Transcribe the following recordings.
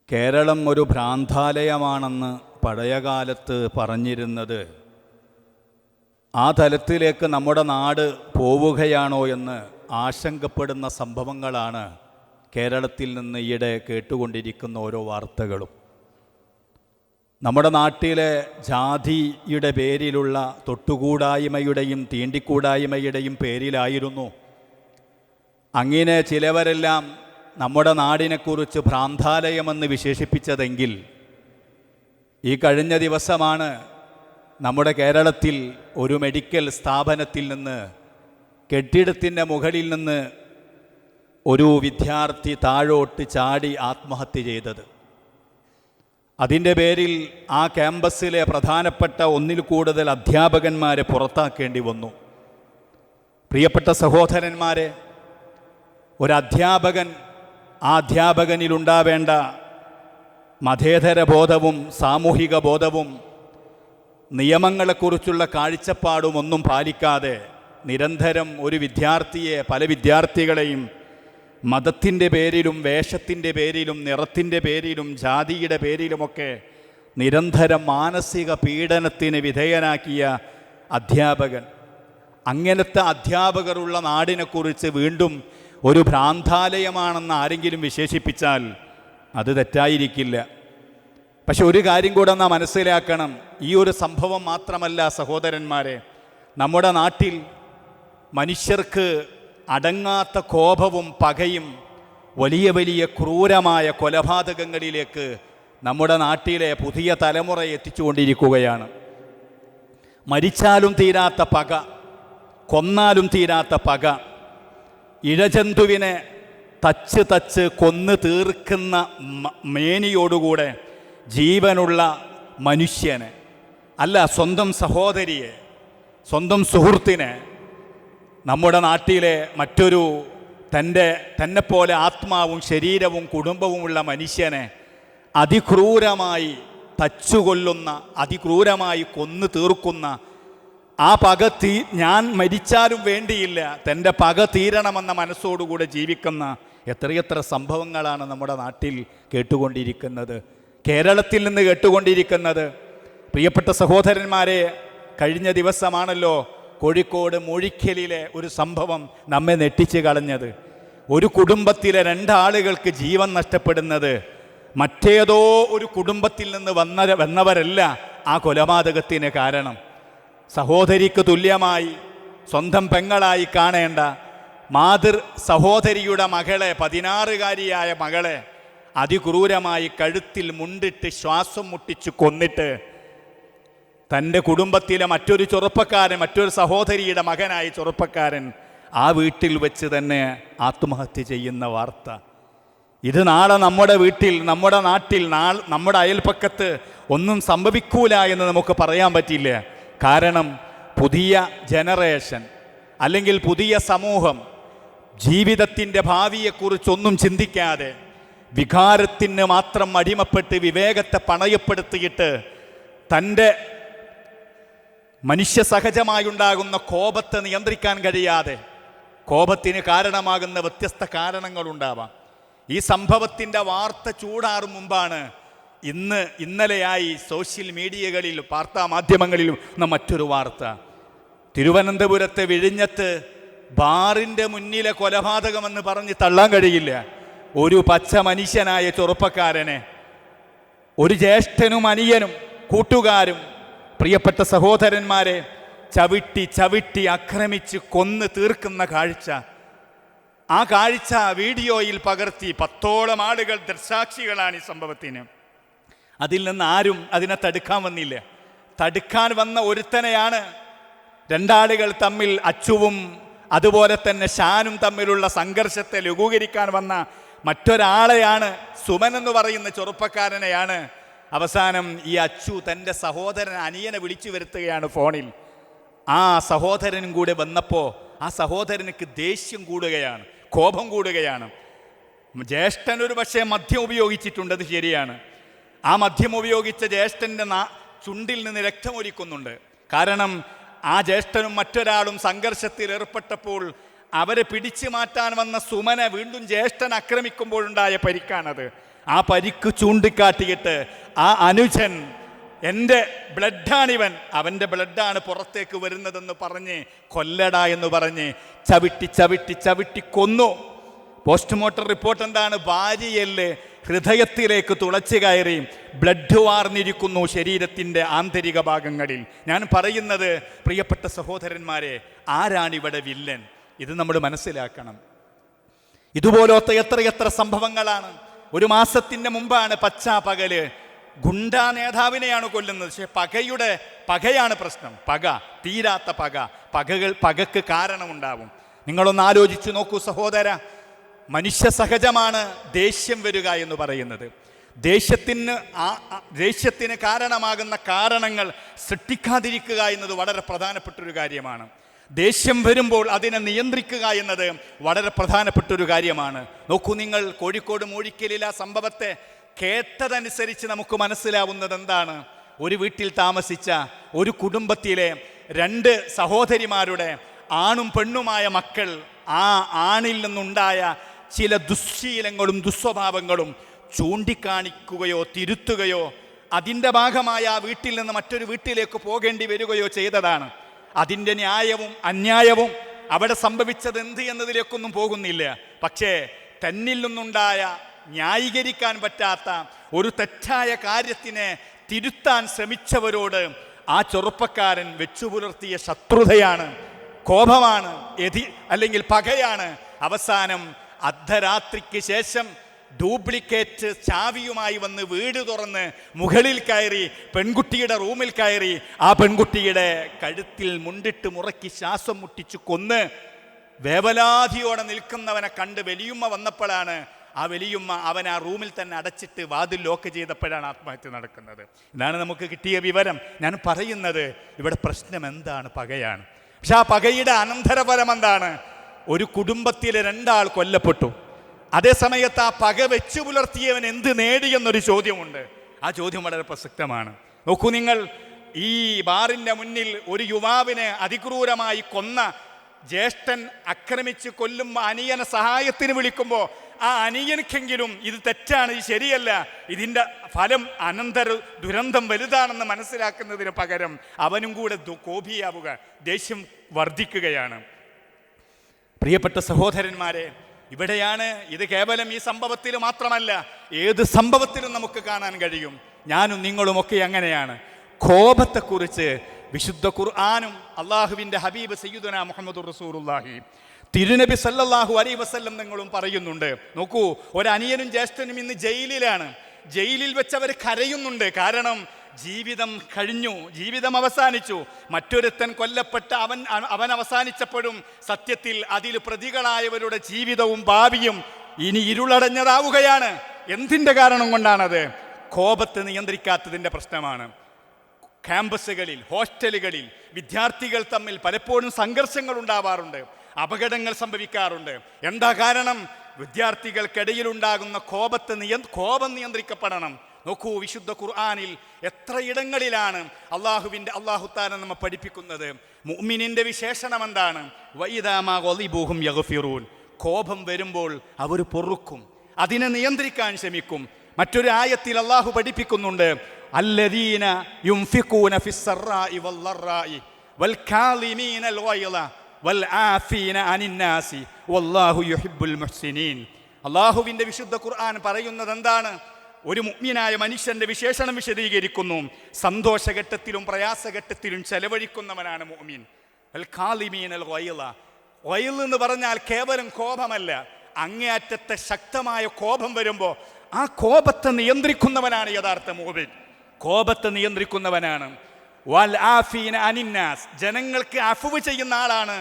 കേരളം ഒരു ഭ്രാന്താലയമാണെന്ന് പഴയകാലത്ത് പറഞ്ഞിരുന്നത് ആ തലത്തിലേക്ക് നമ്മുടെ നാട് പോവുകയാണോ എന്ന് ആശങ്കപ്പെടുന്ന സംഭവങ്ങളാണ് കേരളത്തിൽ നിന്ന് ഈയിടെ കേട്ടുകൊണ്ടിരിക്കുന്ന ഓരോ വാർത്തകളും. നമ്മുടെ നാട്ടിലെ ജാതിയുടെ പേരിലുള്ള തൊട്ടുകൂടായ്മയുടെയും തീണ്ടിക്കൂടായ്മയുടെയും പേരിലായിരുന്നു അങ്ങനെ ചിലവരെല്ലാം നമ്മുടെ നാടിനെക്കുറിച്ച് ഭ്രാന്താലയമെന്ന് വിശേഷിപ്പിച്ചതെങ്കിൽ ഈ കഴിഞ്ഞ ദിവസമാണ് നമ്മുടെ കേരളത്തിൽ ഒരു മെഡിക്കൽ സ്ഥാപനത്തിൽ നിന്ന് കെട്ടിടത്തിൻ്റെ മുകളിൽ നിന്ന് ഒരു വിദ്യാർത്ഥി താഴോട്ട് ചാടി ആത്മഹത്യ ചെയ്തത്. അതിൻ്റെ പേരിൽ ആ ക്യാമ്പസിലെ പ്രധാനപ്പെട്ട ഒന്നിൽ കൂടുതൽ അധ്യാപകന്മാരെ പുറത്താക്കേണ്ടി വന്നു. പ്രിയപ്പെട്ട സഹോദരന്മാരെ, ഒരധ്യാപകൻ ആ അധ്യാപകനിലുണ്ടാവേണ്ട മതേതര ബോധവും സാമൂഹിക ബോധവും നിയമങ്ങളെക്കുറിച്ചുള്ള കാഴ്ചപ്പാടും ഒന്നും പാലിക്കാതെ നിരന്തരം ഒരു വിദ്യാർത്ഥിയെ, പല വിദ്യാർത്ഥികളെയും മതത്തിൻ്റെ പേരിലും വേഷത്തിൻ്റെ പേരിലും നിറത്തിൻ്റെ പേരിലും ജാതിയുടെ പേരിലുമൊക്കെ നിരന്തരം മാനസിക പീഡനത്തിന് വിധേയനാക്കിയ അധ്യാപകൻ, അങ്ങനത്തെ അധ്യാപകരുള്ള നാടിനെക്കുറിച്ച് വീണ്ടും ഒരു ഭ്രാന്താലയമാണെന്ന് ആരെങ്കിലും വിശേഷിപ്പിച്ചാൽ അത് തെറ്റായിരിക്കില്ല. പക്ഷെ ഒരു കാര്യം കൂടെ നാം മനസ്സിലാക്കണം. ഈ ഒരു സംഭവം മാത്രമല്ല സഹോദരന്മാരെ, നമ്മുടെ നാട്ടിൽ മനുഷ്യർക്ക് അടങ്ങാത്ത കോപവും പകയും വലിയ വലിയ ക്രൂരമായ കൊലപാതകങ്ങളിലേക്ക് നമ്മുടെ നാട്ടിലെ പുതിയ തലമുറ എത്തിച്ചുകൊണ്ടിരിക്കുകയാണ്. മരിച്ചാലും തീരാത്ത പക, കൊന്നാലും തീരാത്ത പക, ഇഴജന്തുവിനെ തച്ച് കൊന്ന് തീർക്കുന്ന മേനിയോടുകൂടെ ജീവനുള്ള മനുഷ്യനെ, അല്ല സ്വന്തം സഹോദരിയെ, സ്വന്തം സുഹൃത്തിനെ, നമ്മുടെ നാട്ടിലെ മറ്റൊരു തന്നെപ്പോലെ ആത്മാവും ശരീരവും കുടുംബവുമുള്ള മനുഷ്യനെ അതിക്രൂരമായി തച്ചുകൊല്ലുന്ന, അതിക്രൂരമായി കൊന്നു തീർക്കുന്ന, ആ പക ഞാൻ മരിച്ചാലും വേണ്ടിയില്ല, തൻ്റെ പക തീരണമെന്ന മനസ്സോടുകൂടെ ജീവിക്കുന്ന എത്രയെത്ര സംഭവങ്ങളാണ് നമ്മുടെ നാട്ടിൽ കേട്ടുകൊണ്ടിരിക്കുന്നത്, കേരളത്തിൽ നിന്ന് കേട്ടുകൊണ്ടിരിക്കുന്നത്. പ്രിയപ്പെട്ട സഹോദരന്മാരെ, കഴിഞ്ഞ ദിവസമാണല്ലോ കോഴിക്കോട് മൂഴിക്കലിലെ ഒരു സംഭവം നമ്മെ നെട്ടിച്ച് കളഞ്ഞത്. ഒരു കുടുംബത്തിലെ 2 ആളുകൾക്ക് ജീവൻ നഷ്ടപ്പെടുന്നത് മറ്റേതോ ഒരു കുടുംബത്തിൽ നിന്ന് വന്നവരല്ല ആ കൊലപാതകത്തിന് കാരണം. സഹോദരിക്ക് തുല്യമായി സ്വന്തം പെങ്ങളായി കാണേണ്ട മാതൃ സഹോദരിയുടെ മകളെ, 16-കാരിയായ മകളെ അതിക്രൂരമായി കഴുത്തിൽ മുണ്ടിട്ട് ശ്വാസം മുട്ടിച്ച് കൊന്നിട്ട് തൻ്റെ കുടുംബത്തിലെ മറ്റൊരു ചെറുപ്പക്കാരൻ, മറ്റൊരു സഹോദരിയുടെ മകനായ ചെറുപ്പക്കാരൻ ആ വീട്ടിൽ വെച്ച് തന്നെ ആത്മഹത്യ ചെയ്യുന്ന വാർത്ത. ഇത് നാളെ നമ്മുടെ വീട്ടിൽ, നമ്മുടെ നാട്ടിൽ, നമ്മുടെ അയൽപ്പക്കത്ത് ഒന്നും സംഭവിക്കൂല എന്ന് നമുക്ക് പറയാൻ പറ്റില്ല. കാരണം പുതിയ ജനറേഷൻ അല്ലെങ്കിൽ പുതിയ സമൂഹം ജീവിതത്തിൻ്റെ ഭാവിയെക്കുറിച്ചൊന്നും ചിന്തിക്കാതെ വികാരത്തിന് മാത്രം അടിമപ്പെട്ട് വിവേകത്തെ പണയപ്പെടുത്തിയിട്ട് തൻ്റെ മനുഷ്യ സഹജമായുണ്ടാകുന്ന കോപത്തെ നിയന്ത്രിക്കാൻ കഴിയാതെ, കോപത്തിന് കാരണമാകുന്ന വ്യത്യസ്ത കാരണങ്ങളുണ്ടാവാം. ഈ സംഭവത്തിൻ്റെ വാർത്ത ചൂടാറും മുമ്പാണ് ഇന്നലെയായി സോഷ്യൽ മീഡിയകളിൽ, വാർത്താ മാധ്യമങ്ങളിലും മറ്റൊരു വാർത്ത. തിരുവനന്തപുരത്തെ വിഴിഞ്ഞത്ത് ബാറിൻ്റെ മുന്നിലെ കൊലപാതകമെന്ന് പറഞ്ഞ് തള്ളാൻ കഴിയില്ല. ഒരു പച്ച മനുഷ്യനായ ചെറുപ്പക്കാരനെ ഒരു ജ്യേഷ്ഠനും അനിയനും കൂട്ടുകാരും, പ്രിയപ്പെട്ട സഹോദരന്മാരെ, ചവിട്ടി ആക്രമിച്ച് കൊന്ന് തീർക്കുന്ന കാഴ്ച, ആ കാഴ്ച വീഡിയോയിൽ പകർത്തി 10ഓളം ആളുകൾ ദൃക്സാക്ഷികളാണ് ഈ സംഭവത്തിന്. അതിൽ നിന്ന് ആരും അതിനെ തടുക്കാൻ വന്നില്ല. തടുക്കാൻ വന്ന ഒരുത്തനെയാണ് 2 ആളുകൾ തമ്മിൽ, അച്ചുവും അതുപോലെ തന്നെ ഷാനും തമ്മിലുള്ള സംഘർഷത്തെ ലഘൂകരിക്കാൻ വന്ന മറ്റൊരാളെയാണ്, സുമൻ എന്ന് പറയുന്ന ചെറുപ്പക്കാരനെയാണ് അവസാനം ഈ അച്ചു തൻ്റെ സഹോദരൻ അനിയനെ വിളിച്ചു വരുത്തുകയാണ് ഫോണിൽ. ആ സഹോദരനും കൂടെ വന്നപ്പോൾ ആ സഹോദരനക്ക് ദേഷ്യം കൂടുകയാണ്, കോപം കൂടുകയാണ്. ജ്യേഷ്ഠൻ ഒരു പക്ഷേ മദ്യം ഉപയോഗിച്ചിട്ടുണ്ട്, അത് ശരിയാണ്. ആ മദ്യം ഉപയോഗിച്ച ജ്യേഷ്ഠൻ്റെ ചുണ്ടിൽ നിന്ന് രക്തമൊലിക്കുന്നുണ്ട്. കാരണം ആ ജ്യേഷ്ഠനും മറ്റൊരാളും സംഘർഷത്തിൽ ഏർപ്പെട്ടപ്പോൾ അവരെ പിടിച്ചു മാറ്റാൻ വന്ന സുമനെ വീണ്ടും ജ്യേഷ്ഠൻ ആക്രമിക്കുമ്പോഴുണ്ടായ പരിക്കാണത്. ആ പരിക്ക് ചൂണ്ടിക്കാട്ടിയിട്ട് ആ അനുജൻ എൻ്റെ ബ്ലഡാണിവൻ, അവൻ്റെ ബ്ലഡാണ് പുറത്തേക്ക് വരുന്നതെന്ന് പറഞ്ഞ് കൊല്ലടാ എന്ന് പറഞ്ഞ് ചവിട്ടി ചവിട്ടി ചവിട്ടി കൊന്നു. പോസ്റ്റ്മോർട്ടം റിപ്പോർട്ട് എന്താണ്? ഭാര്യയല്ലേ ഹൃദയത്തിലേക്ക് തുളച്ചു കയറി ബ്ലഡ് വാർന്നിരിക്കുന്നു ശരീരത്തിൻ്റെ ആന്തരിക ഭാഗങ്ങളിൽ. ഞാൻ പറയുന്നത് പ്രിയപ്പെട്ട സഹോദരന്മാരെ, ആരാണിവിടെ വില്ലൻ? ഇത് നമ്മൾ മനസ്സിലാക്കണം. ഇതുപോലത്തെ എത്രയെത്ര സംഭവങ്ങളാണ്. ഒരു മാസത്തിൻ്റെ മുമ്പാണ് പച്ചാപ്പകല് ഗുണ്ടാ നേതാവിനെയാണ് കൊല്ലുന്നത്. പക്ഷേ പകയാണ് പ്രശ്നം. പക, തീരാത്ത പകക്ക് കാരണമുണ്ടാവും. നിങ്ങളൊന്ന് ആലോചിച്ചു നോക്കൂ സഹോദര. മനുഷ്യ സഹജമാണ് ദേഷ്യം വരിക എന്ന് പറയുന്നത്. ദേഷ്യത്തിന് കാരണമാകുന്ന കാരണങ്ങൾ സൃഷ്ടിക്കാതിരിക്കുക എന്നത് വളരെ പ്രധാനപ്പെട്ടൊരു കാര്യമാണ്. ദേഷ്യം വരുമ്പോൾ അതിനെ നിയന്ത്രിക്കുക എന്നത് വളരെ പ്രധാനപ്പെട്ടൊരു കാര്യമാണ്. നോക്കൂ നിങ്ങൾ, കോഴിക്കോട് മൂഴിക്കലിൽ ആ സംഭവത്തെ കേട്ടതനുസരിച്ച് നമുക്ക് മനസ്സിലാവുന്നത് എന്താണ്? ഒരു വീട്ടിൽ താമസിച്ച ഒരു കുടുംബത്തിലെ 2 സഹോദരിമാരുടെ ആണും പെണ്ണുമായ മക്കൾ ആ ആണിൽ നിന്നുണ്ടായ ചില ദുശ്ശീലങ്ങളും ദുസ്വഭാവങ്ങളും ചൂണ്ടിക്കാണിക്കുകയോ തിരുത്തുകയോ അതിൻ്റെ ഭാഗമായ ആ വീട്ടിൽ നിന്ന് മറ്റൊരു വീട്ടിലേക്ക് പോകേണ്ടി വരികയോ ചെയ്തതാണ്. അതിൻ്റെ ന്യായവും അന്യായവും അവിടെ സംഭവിച്ചത് എന്ത് എന്നതിലേക്കൊന്നും പോകുന്നില്ല. പക്ഷേ തന്നിൽ നിന്നുണ്ടായ ന്യായീകരിക്കാൻ പറ്റാത്ത ഒരു തെറ്റായ കാര്യത്തിനെ തിരുത്താൻ ശ്രമിച്ചവരോട് ആ ചെറുപ്പക്കാരൻ വെച്ചുപുലർത്തിയ ശത്രുതയാണ്, കോപമാണ്, അല്ലെങ്കിൽ പകയാണ്. അവസാനം അർദ്ധരാത്രിക്ക് ശേഷം ഡ്യൂപ്ലിക്കേറ്റ് ചാവിയുമായി വന്ന് വീട് തുറന്ന് മുകളിൽ കയറി പെൺകുട്ടിയുടെ റൂമിൽ കയറി ആ പെൺകുട്ടിയുടെ കഴുത്തിൽ മുണ്ടിട്ട് മുറക്കി ശ്വാസം മുട്ടിച്ചു കൊന്ന് വേവലാതിയോടെ നിൽക്കുന്നവനെ കണ്ട് വലിയുമ്മ വന്നപ്പോഴാണ് ആ വലിയുമ്മ അവൻ ആ റൂമിൽ തന്നെ അടച്ചിട്ട് വാതിൽ ലോക്ക് ചെയ്തപ്പോഴാണ് ആത്മഹത്യ നടക്കുന്നത്. ഇതാണ് നമുക്ക് കിട്ടിയ വിവരം. ഞാൻ പറയുന്നത് ഇവിടെ പ്രശ്നം എന്താണ്? പകയാണ്. പക്ഷെ ആ പകയുടെ അനന്തരഫലം എന്താണ്? ഒരു കുടുംബത്തിലെ 2 ആൾ കൊല്ലപ്പെട്ടു. അതേസമയത്ത് ആ പക വെച്ചു പുലർത്തിയവൻ എന്ത് നേടിയെന്നൊരു ചോദ്യമുണ്ട്. ആ ചോദ്യം വളരെ പ്രസക്തമാണ്. നോക്കൂ നിങ്ങൾ, ഈ ബാറിൻ്റെ മുന്നിൽ ഒരു യുവാവിനെ അതിക്രൂരമായി കൊന്ന ജ്യേഷ്ഠൻ ആക്രമിച്ച് കൊല്ലുമ്പോൾ അനിയനെ സഹായത്തിന് വിളിക്കുമ്പോൾ ആ അനിയനിക്കെങ്കിലും ഇത് തെറ്റാണ്, ഇത് ശരിയല്ല, ഇതിൻ്റെ ഫലം അനന്തര ദുരന്തം വലുതാണെന്ന് മനസ്സിലാക്കുന്നതിന് പകരം അവനും കൂടെ കോപിയാവുക, ദേഷ്യം വർദ്ധിക്കുകയാണ്. പ്രിയപ്പെട്ട സഹോദരന്മാരെ, ഇവിടെയാണ് ഇത് കേവലം ഈ സംഭവത്തിൽ മാത്രമല്ല, ഏത് സംഭവത്തിലും നമുക്ക് കാണാൻ കഴിയും. ഞാനും നിങ്ങളുമൊക്കെ അങ്ങനെയാണ്. കോപത്തെക്കുറിച്ച് വിശുദ്ധ ഖുർആനും അള്ളാഹുവിൻ്റെ ഹബീബ് സയ്യിദുനാ മുഹമ്മദുർ റസൂലുള്ളാഹി തിരുനബി സല്ലല്ലാഹു അലൈഹി വസല്ലം നിങ്ങളും പറയുന്നുണ്ട്. നോക്കൂ, ഒരനിയനും ജ്യേഷ്ഠനും ഇന്ന് ജയിലിലാണ്. ജയിലിൽ വെച്ചവർ കരയുന്നുണ്ട്. കാരണം ജീവിതം കഴിഞ്ഞു, ജീവിതം അവസാനിച്ചു. മറ്റൊരുത്തൻ കൊല്ലപ്പെട്ട അവൻ അവസാനിച്ചപ്പോഴും സത്യത്തിൽ അതിൽ പ്രതികളായവരുടെ ജീവിതവും ഭാവിയും ഇനി ഇരുളടഞ്ഞതാവുകയാണ്. എന്തിൻ്റെ കാരണം കൊണ്ടാണത്? കോപത്തെ നിയന്ത്രിക്കാത്തതിൻ്റെ പ്രശ്നമാണ്. ക്യാമ്പസുകളിൽ, ഹോസ്റ്റലുകളിൽ വിദ്യാർത്ഥികൾ തമ്മിൽ പലപ്പോഴും സംഘർഷങ്ങൾ ഉണ്ടാവാറുണ്ട്, അപകടങ്ങൾ സംഭവിക്കാറുണ്ട്. എന്താ കാരണം? വിദ്യാർത്ഥികൾക്കിടയിലുണ്ടാകുന്ന കോപം നിയന്ത്രിക്കപ്പെടണം. നോക്കൂ, വിശുദ്ധ ഖുർആനിൽ എത്രയിടങ്ങളിലാണ് അല്ലാഹു തആല നമ്മെ പഠിപ്പിക്കുന്നത്. മുഅ്മിനിന്റെ വിശേഷണം എന്താണ്? വഇദാ മാ ഗളിബൂഹും യഗ്ഫിറൂൻ. കോപം വരുമ്പോൾ അവർ പൊറുക്കും, അതിനെ നിയന്ത്രിക്കാൻ ശ്രമിക്കും. മറ്റൊരു ആയത്തിൽ അല്ലാഹു പഠിപ്പിക്കുന്നുണ്ട്, അല്ലദീന യുൻഫിഖൂന ഫിസ്സറാഇ വല്ലറാഇ വൽകാളിമീനൽ ഗൈള വൽആഫീന അനിന്നാസി വല്ലാഹു യുഹിബ്ബുൽ മുഹ്സിനീൻ. അല്ലാഹുവിൻ്റെ വിശുദ്ധ ഖുർആൻ പറയുന്നത് എന്താണ്? ഒരു മുഅ്മിനായ മനുഷ്യന്റെ വിശേഷണം വിശദീകരിക്കുന്നു. സന്തോഷഘട്ടത്തിലും പ്രയാസഘട്ടത്തിലും ചെലവഴിക്കുന്നവനാണ് മുഅ്മിൻ. വൽകാളിമീനൽ ഗൈള. ഗൈൾ എന്ന് പറഞ്ഞാൽ കേവലം കോപമല്ല, അങ്ങേയറ്റത്തെ ശക്തമായ കോപം വരുമ്പോൾ ആ കോപത്തെ നിയന്ത്രിക്കുന്നവനാണ് യഥാർത്ഥ മുഅ്മിൻ. കോപത്തെ നിയന്ത്രിക്കുന്നവനാണ്. വൽ ആഫീന അനിന്നാസ്. ജനങ്ങൾക്ക് അഫ്വ് ചെയ്യുന്ന ആളാണ്.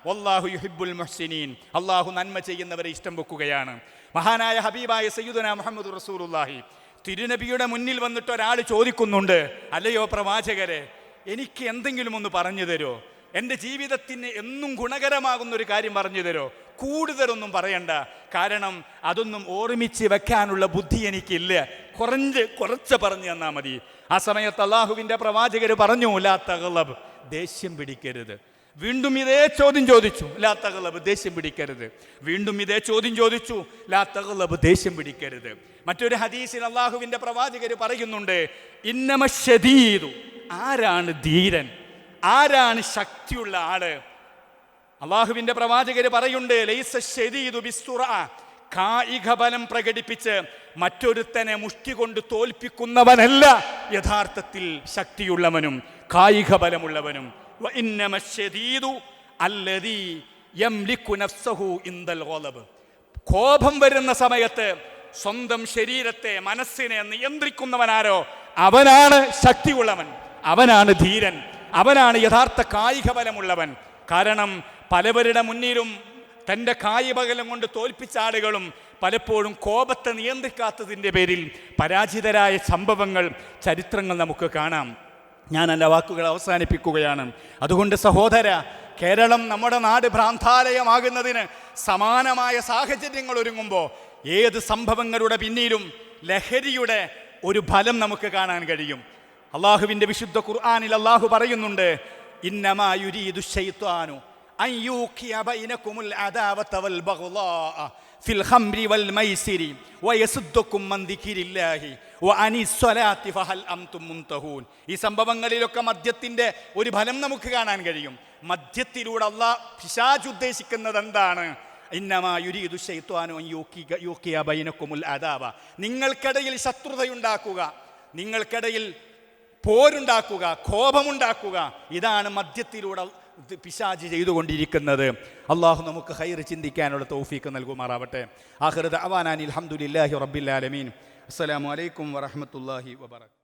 വല്ലാഹു യുഹിബ്ബുൽ മുഹ്സിനീൻ. അല്ലാഹു നന്മ ചെയ്യുന്നവരെ ഇഷ്ടം വെക്കുകയാണ്. മഹാനായ ഹബീബായ സയ്യിദുനാ മുഹമ്മദുർ റസൂലുള്ളാഹി തിരുനബിയുടെ മുന്നിൽ വന്നിട്ട് ഒരാൾ ചോദിക്കുന്നുണ്ട്, അല്ലയോ പ്രവാചകരെ, എനിക്ക് എന്തെങ്കിലും ഒന്ന് പറഞ്ഞു തരോ? എൻ്റെ ജീവിതത്തിന് എന്നും ഗുണകരമാകുന്നൊരു കാര്യം പറഞ്ഞു തരോ? കൂടുതലൊന്നും പറയണ്ട, കാരണം അതൊന്നും ഓർമ്മിച്ച് വെക്കാനുള്ള ബുദ്ധി എനിക്കില്ല, കുറച്ച് പറഞ്ഞു തന്നാൽ മതി. ആ സമയത്ത് അള്ളാഹുവിൻ്റെ പ്രവാചകർ പറഞ്ഞു, ലാ തഗ്ളബ്, ദേഷ്യം പിടിക്കരുത്. വീണ്ടും ഇതേ ചോദ്യം ചോദിച്ചു, ലാ തഗ്ളബ്, ദേഷ്യം പിടിക്കരുത്. വീണ്ടും ഇതേ ചോദ്യം ചോദിച്ചു, ലാ തഗ്ളബ്, ദേഷ്യം പിടിക്കരുത്. മറ്റൊരു ഹദീസിൽ അള്ളാഹുവിന്റെ പ്രവാചകർ പറയുന്നുണ്ട്, ഇന്നമശ്ശദീദു, ആരാണ് ധീരൻ, ആരാണ് ശക്തിയുള്ള ആള്? അള്ളാഹുവിന്റെ പ്രവാചകർ പറയുന്നുണ്ട്, ലൈസ ശദീദു ബിസ്സുറഅ, കായിക ബലം പ്രകടിപ്പിച്ച് മറ്റൊരുത്തനെ മുഷ്ടി കൊണ്ട് തോൽപ്പിക്കുന്നവനല്ല യഥാർത്ഥത്തിൽ ശക്തിയുള്ളവനും കായിക ബലമുള്ളവനും. കോപം വരുന്ന സമയത്ത് സ്വന്തം ശരീരത്തെ, മനസ്സിനെ നിയന്ത്രിക്കുന്നവനാരോ അവനാണ് ശക്തിയുള്ളവൻ, അവനാണ് ധീരൻ, അവനാണ് യഥാർത്ഥ കായിക ബലമുള്ളവൻ. കാരണം പലവരുടെ മുന്നിലും തൻ്റെ കായികബലം കൊണ്ട് തോൽപ്പിച്ച ആളുകളും പലപ്പോഴും കോപത്തെ നിയന്ത്രിക്കാത്തതിൻ്റെ പേരിൽ പരാജിതരായ സംഭവങ്ങൾ, ചരിത്രങ്ങൾ നമുക്ക് കാണാം. ഞാൻ എൻ്റെ വാക്കുകൾ അവസാനിപ്പിക്കുകയാണ്. അതുകൊണ്ട് സഹോദര, കേരളം നമ്മുടെ നാട് ഭ്രാന്താലയമാകുന്നതിന് സമാനമായ സാഹചര്യങ്ങൾ ഒരുങ്ങുമ്പോൾ ഏത് സംഭവങ്ങളുടെ പിന്നിലും ലഹരിയുടെ ഒരു ഫലം നമുക്ക് കാണാൻ കഴിയും. അള്ളാഹുവിൻ്റെ വിശുദ്ധ ഖുർആനിൽ അള്ളാഹു പറയുന്നുണ്ട്, ഇന്നമാ യുരീദു ശൈത്വാനു അൻ യൂഖിയ ബൈനകുമുൽ അദാവത വൽ ബഗ്ളാഅ ഫിൽ ഖംരി വൽ മൈസിരി വയസുദ്ദുകും മൻ ദിക്രില്ലാഹി വഅനിസ് സ്വലാത്തി ഫഹൽ അൻതും മുൻതഹൂൻ. ഈ സംഭവങ്ങളിലൊക്കെ മദ്യത്തിൻ്റെ ഒരു ഫലം നമുക്ക് കാണാൻ കഴിയും. മദ്യത്തിലൂടെ അല്ലാഹ് പിശാച് ഉദ്ദേശിക്കുന്നത് എന്താണ്? ഇന്നമാ യുരീദു ശൈത്വാനു അൻ യൂഖിയ ബൈനകുമുൽ അദാവ, നിങ്ങൾക്കിടയിൽ ശത്രുതയുണ്ടാക്കുക, നിങ്ങൾക്കിടയിൽ പോരുണ്ടാക്കുക, കോപമുണ്ടാക്കുക. ഇതാണ് മദ്യത്തിലൂടെ പിശാച് ചെയ്തുകൊണ്ടിരിക്കുന്നത്. അള്ളാഹു നമുക്ക് ഖൈർ ചിന്തിക്കാനുള്ള തൗഫീഖ് നൽകുമാറാവട്ടെ. ആഖിറു ദഅവാനാ അൽഹംദുലില്ലാഹി റബ്ബിൽ ആലമീൻ. അസ്സലാമു അലൈക്കും വറഹ്മത്തുള്ളാഹി വബറകാതുഹു.